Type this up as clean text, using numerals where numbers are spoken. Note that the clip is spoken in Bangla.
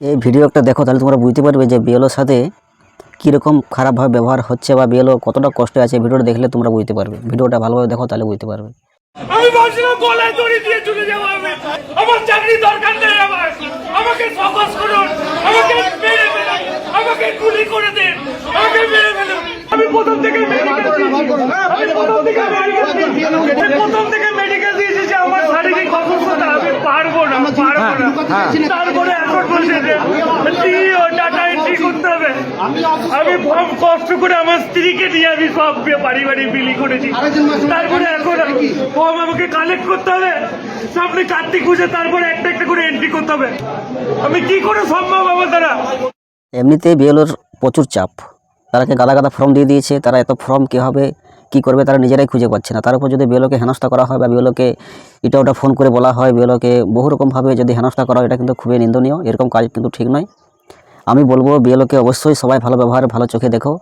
এই ভিডিওটা দেখো তাহলে তোমরা বুঝতে পারবে যে বিএলওর সাথে কীরকম খারাপভাবে ব্যবহার হচ্ছে বা বিএলও কতটা কষ্টে আছে। ভিডিওটা দেখলে তোমরা বুঝতে পারবে। ভিডিওটা ভালোভাবে দেখো তাহলে বুঝতে পারবে। আমি ভাবছিলাম গলায় দড়ি দিয়ে চলে যাবো আমি। আমার চাকরি দরকার নেই আমার। আমাকে ফোকাস করুন, আমাকে মেরে ফেলুন, আমাকে গুলি করে দিন, আমাকে মেরে ফেলুন। আমি প্রথম থেকে মেডিকেল দিয়েছি যে আমার শারীরিক অসুস্থতা আমি পারবো না। তারপরে এখন বসে ডাটা এন্ট্রি করতে হবে। আমি কষ্ট করে আমার স্ত্রীকে নিয়ে আমি সব বাড়ি বাড়ি বিলি করেছি। তারপরে এখন ফর্ম আমাকে কালেক্ট করতে হবে, সামনে কার্তিক পুজো, তারপরে একটা একটা করে এন্ট্রি করতে হবে। আমি কি করে সম্ভব আমার দ্বারা? এমনিতেই বিএলওর প্রচুর চাপ, তারাকে গাদা গাদা ফর্ম দিয়ে দিয়েছে। তারা এত ফর্ম কীভাবে কী করবে তারা নিজেরাই খুঁজে পাচ্ছে না। তার উপর যদি বিএলওকে হেনস্থা করা হয় বা বিএলওকে এটা ওটা ফোন করে বলা হয়, বিএলওকে বহু রকমভাবে যদি হেনস্থা করা হয়, এটা কিন্তু খুবই নিন্দনীয়। এরকম কাজ কিন্তু ঠিক নয়। আমি বলবো বিএলওকে অবশ্যই সবাই ভালো ব্যবহার ভালো চোখে দেখো।